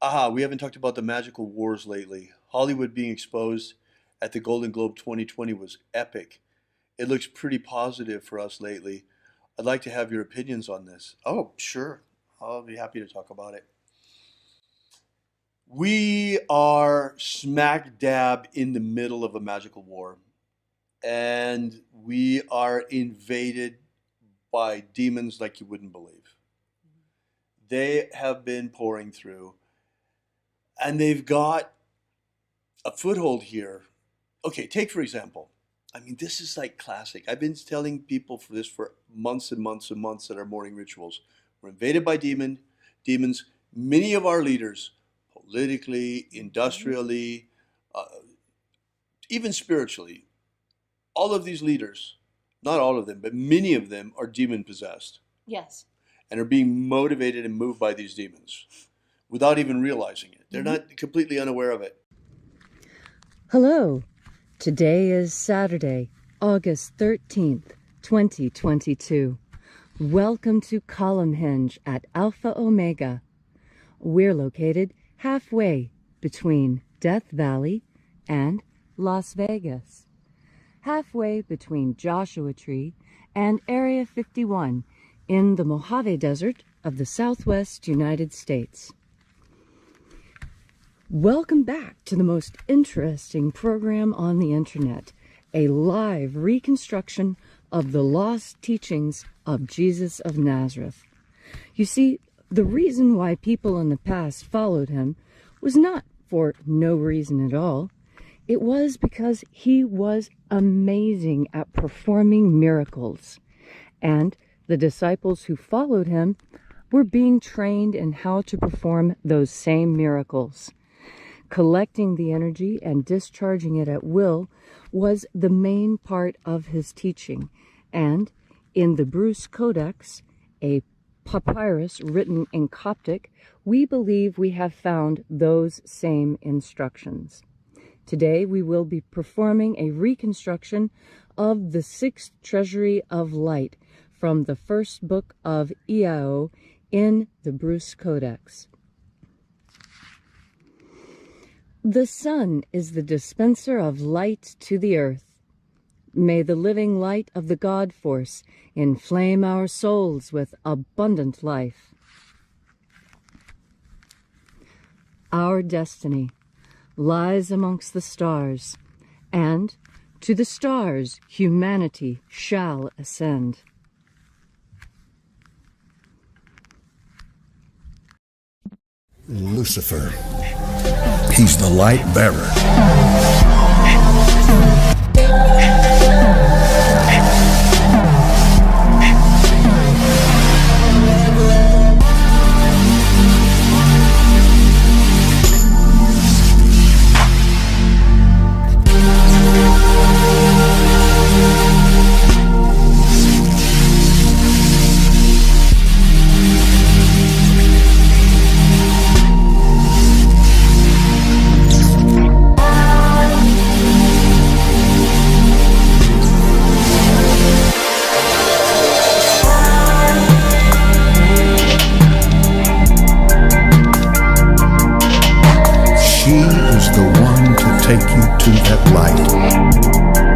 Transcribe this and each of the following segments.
Aha, we haven't talked about the magical wars lately. Hollywood being exposed at the Golden Globe 2020 was epic. It looks pretty positive for us lately. I'd like to have your opinions on this. Oh, sure. I'll be happy to talk about it. We are smack dab in the middle of a magical war, and we are invaded by demons like you wouldn't believe. They have been pouring through, and they've got a foothold here. Okay, take for example. I mean, this is like classic. I've been telling people for this for months and months and months at our morning rituals. We're invaded by demons. Many of our leaders, politically, industrially, uh, even spiritually, all of these leaders, not all of them, but many of them are demon possessed Yes. and are being motivated and moved by these demons without even realizing it. They're not completely unaware of it. Hello. Today is Saturday, August 13th, 2022. Welcome to Column Hinge at Alpha Omega. We're located halfway between Death Valley and Las Vegas. Halfway between Joshua Tree and Area 51 in the Mojave Desert of the Southwest United States. Welcome back to the most interesting program on the internet, a live reconstruction of the lost teachings of Jesus of Nazareth. You see, the reason why people in the past followed him was not for no reason at all. It was because he was amazing at performing miracles, and the disciples who followed him were being trained in how to perform those same miracles. Collecting the energy and discharging it at will was the main part of his teaching, and in the Bruce Codex, a papyrus written in Coptic, we believe we have found those same instructions. Today we will be performing a reconstruction of the sixth treasury of light from the first book of Iao in the Bruce Codex. The sun is the dispenser of light to the earth. May the living light of the God force inflame our souls with abundant life. Our destiny lies amongst the stars, and to the stars humanity shall ascend. Lucifer. He's the light bearer. She is the one to take you to that light.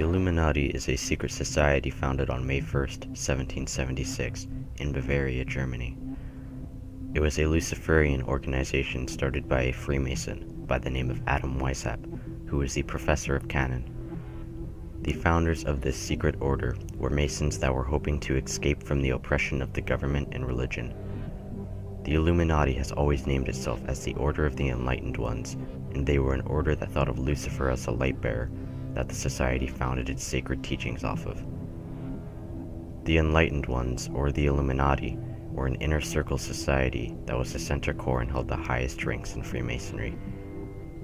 Illuminati is a secret society founded on May 1st, 1776, in Bavaria, Germany. It was a Luciferian organization started by a Freemason by the name of Adam Weishaupt, who was the professor of canon. The founders of this secret order were Masons that were hoping to escape from the oppression of the government and religion. The Illuminati has always named itself as the Order of the Enlightened Ones, and they were an order that thought of Lucifer as a light bearer that the society founded its sacred teachings off of. The Enlightened Ones, or the Illuminati, were an inner circle society that was the center core and held the highest ranks in Freemasonry.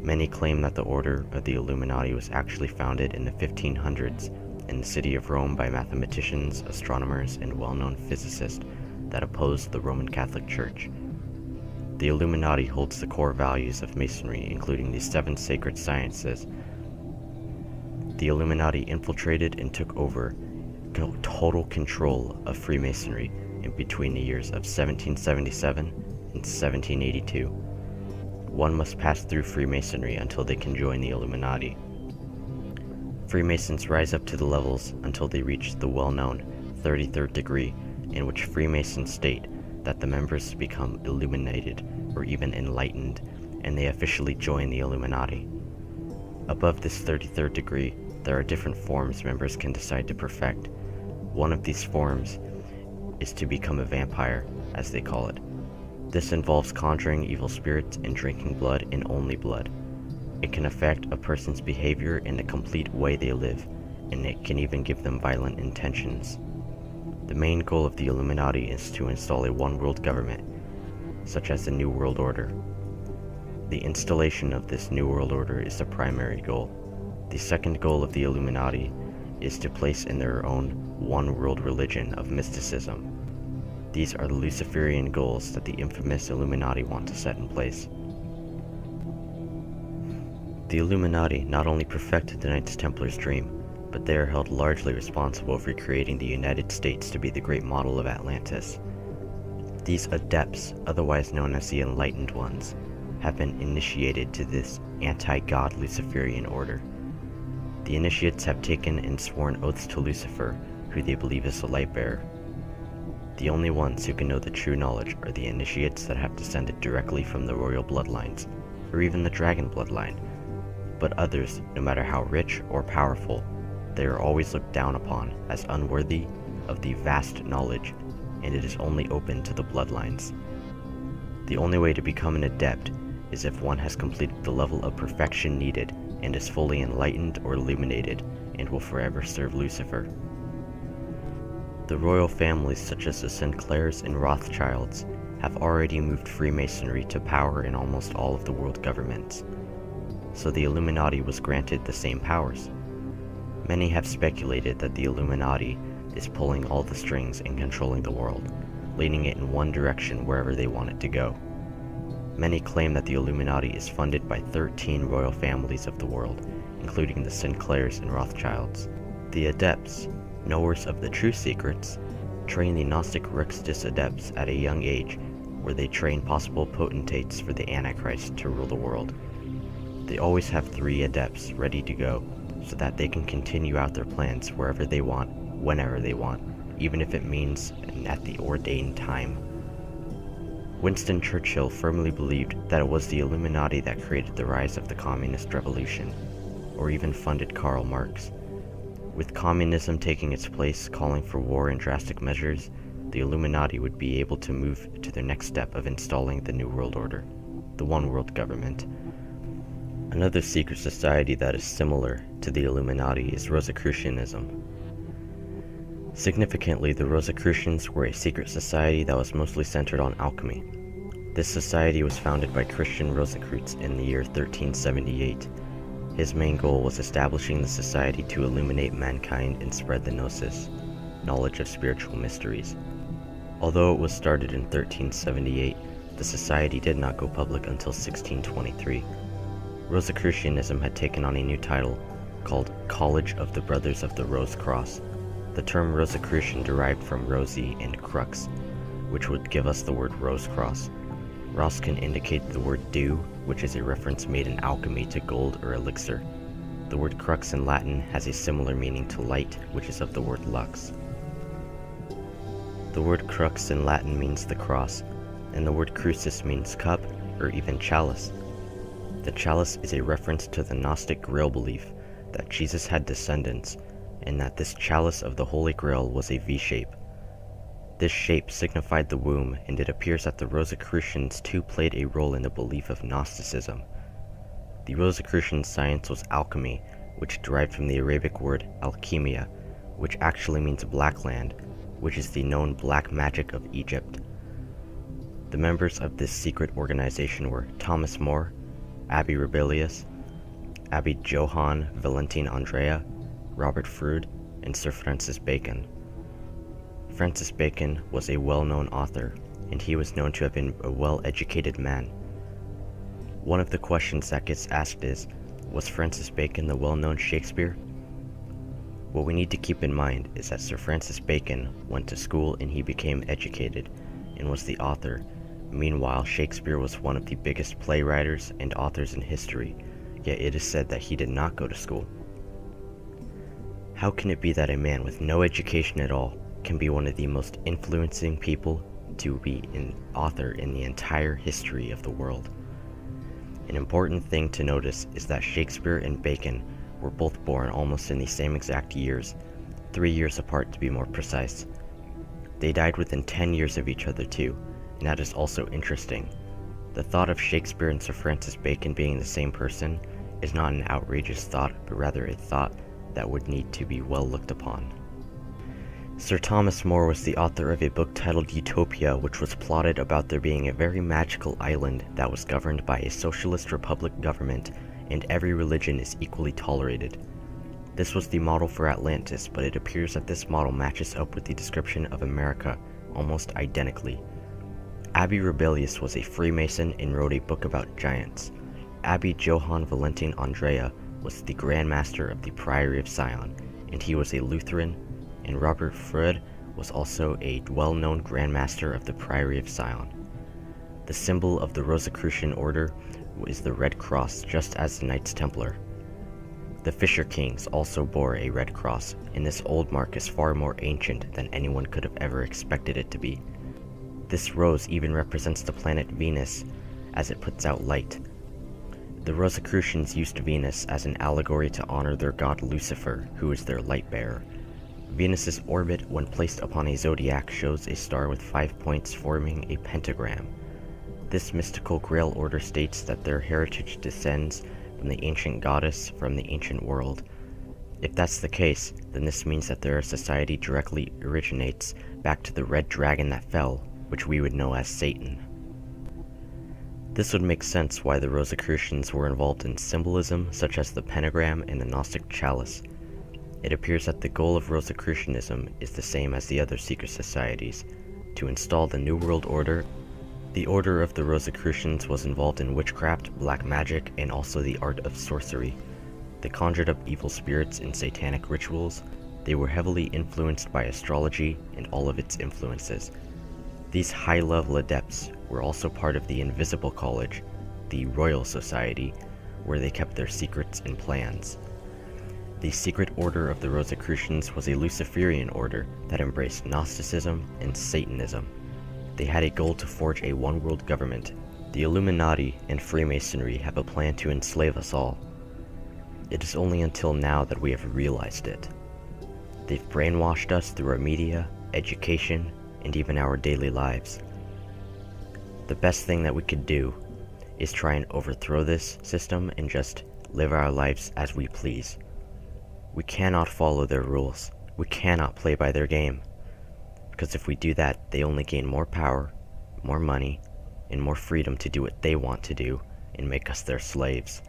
Many claim that the Order of the Illuminati was actually founded in the 1500s in the city of Rome by mathematicians, astronomers, and well-known physicists that opposed the Roman Catholic Church. The Illuminati holds the core values of Masonry, including the 7 sacred sciences. The Illuminati infiltrated and took over total control of Freemasonry in between the years of 1777 and 1782. One must pass through Freemasonry until they can join the Illuminati. Freemasons rise up to the levels until they reach the well-known 33rd degree, in which Freemasons state that the members become illuminated or even enlightened, and they officially join the Illuminati. Above this 33rd degree, there are different forms members can decide to perfect. One of these forms is to become a vampire, as they call it. This involves conjuring evil spirits and drinking blood and only blood. It can affect a person's behavior and the complete way they live, and it can even give them violent intentions. The main goal of the Illuminati is to install a one-world government, such as the New World Order. The installation of this New World Order is the primary goal. The second goal of the Illuminati is to place in their own one-world religion of mysticism. These are the Luciferian goals that the infamous Illuminati want to set in place. The Illuminati not only perfected the Knights Templar's dream, but they are held largely responsible for creating the United States to be the great model of Atlantis. These adepts, otherwise known as the Enlightened Ones, have been initiated to this anti-God Luciferian order. The initiates have taken and sworn oaths to Lucifer, who they believe is the light bearer. The only ones who can know the true knowledge are the initiates that have descended directly from the royal bloodlines, or even the dragon bloodline. But others, no matter how rich or powerful, they are always looked down upon as unworthy of the vast knowledge, and it is only open to the bloodlines. The only way to become an adept is if one has completed the level of perfection needed and is fully enlightened or illuminated, and will forever serve Lucifer. The royal families such as the Sinclairs and Rothschilds have already moved Freemasonry to power in almost all of the world governments, so the Illuminati was granted the same powers. Many have speculated that the Illuminati is pulling all the strings and controlling the world, leading it in one direction wherever they want it to go. Many claim that the Illuminati is funded by 13 royal families of the world, including the Sinclairs and Rothschilds. The adepts, knowers of the true secrets, train the Gnostic Rextus adepts at a young age, where they train possible potentates for the Antichrist to rule the world. They always have 3 adepts ready to go, so that they can continue out their plans wherever they want, whenever they want, even if it means at the ordained time. Winston Churchill firmly believed that it was the Illuminati that created the rise of the communist revolution, or even funded Karl Marx. With communism taking its place, calling for war and drastic measures, the Illuminati would be able to move to their next step of installing the New World Order, the One World Government. Another secret society that is similar to the Illuminati is Rosicrucianism. Significantly, the Rosicrucians were a secret society that was mostly centered on alchemy. This society was founded by Christian Rosicrucius in the year 1378. His main goal was establishing the society to illuminate mankind and spread the gnosis, knowledge of spiritual mysteries. Although it was started in 1378, the society did not go public until 1623. Rosicrucianism had taken on a new title called College of the Brothers of the Rose Cross. The term Rosicrucian derived from Rosie and Crux, which would give us the word Rose Cross. Ros can indicate the word dew, which is a reference made in alchemy to gold or elixir. The word crux in Latin has a similar meaning to light, which is of the word lux. The word crux in Latin means the cross, and the word crucis means cup, or even chalice. The chalice is a reference to the Gnostic Grail belief that Jesus had descendants, and that this chalice of the Holy Grail was a V-shape. This shape signified the womb, and it appears that the Rosicrucians too played a role in the belief of Gnosticism. The Rosicrucian science was alchemy, which derived from the Arabic word alchemia, which actually means black land, which is the known black magic of Egypt. The members of this secret organization were Thomas More, Abbe Rebellius, Abbe Johann Valentin Andrea, Robert Froude, and Sir Francis Bacon. Francis Bacon was a well-known author, and he was known to have been a well-educated man. One of the questions that gets asked is, was Francis Bacon the well-known Shakespeare? What we need to keep in mind is that Sir Francis Bacon went to school and he became educated, and was the author. Meanwhile, Shakespeare was one of the biggest playwriters and authors in history, yet it is said that he did not go to school. How can it be that a man with no education at all can be one of the most influencing people to be an author in the entire history of the world? An important thing to notice is that Shakespeare and Bacon were both born almost in the same exact years, 3 years apart to be more precise. They died within 10 years of each other too, and that is also interesting. The thought of Shakespeare and Sir Francis Bacon being the same person is not an outrageous thought, but rather a thought that would need to be well looked upon. Sir Thomas More was the author of a book titled Utopia, which was plotted about there being a very magical island that was governed by a socialist republic government, and every religion is equally tolerated. This was the model for Atlantis, but it appears that this model matches up with the description of America almost identically. Abbe Rebellius was a Freemason and wrote a book about giants. Abbe Johann Valentin Andrea was the Grand Master of the Priory of Sion, and he was a Lutheran, and Robert Froude was also a well-known Grand Master of the Priory of Sion. The symbol of the Rosicrucian order is the Red Cross, just as the Knights Templar. The Fisher Kings also bore a red cross, and this old mark is far more ancient than anyone could have ever expected it to be. This rose even represents the planet Venus, as it puts out light. The Rosicrucians used Venus as an allegory to honor their god Lucifer, who is their light bearer. Venus's orbit, when placed upon a zodiac, shows a star with 5 points forming a pentagram. This mystical Grail order states that their heritage descends from the ancient goddess from the ancient world. If that's the case, then this means that their society directly originates back to the red dragon that fell, which we would know as Satan. This would make sense why the Rosicrucians were involved in symbolism such as the pentagram and the Gnostic chalice. It appears that the goal of Rosicrucianism is the same as the other secret societies, to install the New World Order. The order of the Rosicrucians was involved in witchcraft, black magic, and also the art of sorcery. They conjured up evil spirits in satanic rituals. They were heavily influenced by astrology and all of its influences. These high-level adepts were also part of the Invisible College, the Royal Society, where they kept their secrets and plans. The secret order of the Rosicrucians was a Luciferian order that embraced Gnosticism and Satanism. They had a goal to forge a one-world government. The Illuminati and Freemasonry have a plan to enslave us all. It is only until now that we have realized it. They've brainwashed us through our media, education, and even our daily lives. The best thing that we could do is try and overthrow this system and just live our lives as we please. We cannot follow their rules. We cannot play by their game. Because if we do that, they only gain more power, more money, and more freedom to do what they want to do and make us their slaves.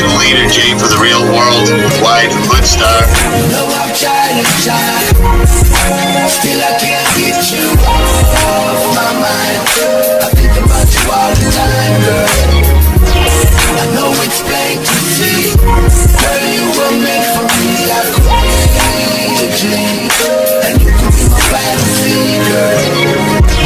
Team leader, J for the real world, Y for Hood Star. No, I'm trying to shine, still I can't get you off my mind. I think about you all the time, girl. I know it's plain to see, girl, you were meant for me. I created a dream, and you could be my fantasy, girl.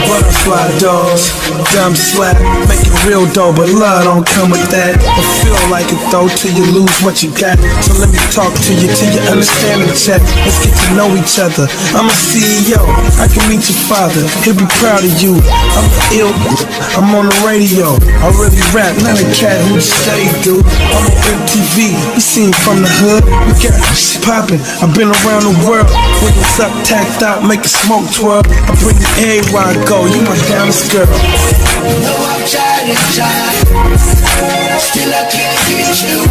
Butterfly dogs, dumb slap, make it real though, but love don't come with that. I feel like it though till you lose what you got. So let me talk to you till you understand the chat. Let's get to know each other. I'm a CEO, I can meet your father, he'll be proud of you. I'm ill, I'm on the radio, I really rap, not a cat who stay, dude. I'm on MTV, you seen from the hood, we got shit poppin'. I've been around the world, windows up, tacked out, make it smoke twirl. I bring it everywhere I go, you my downest girl. No, I'm trying to shine, still I can't get you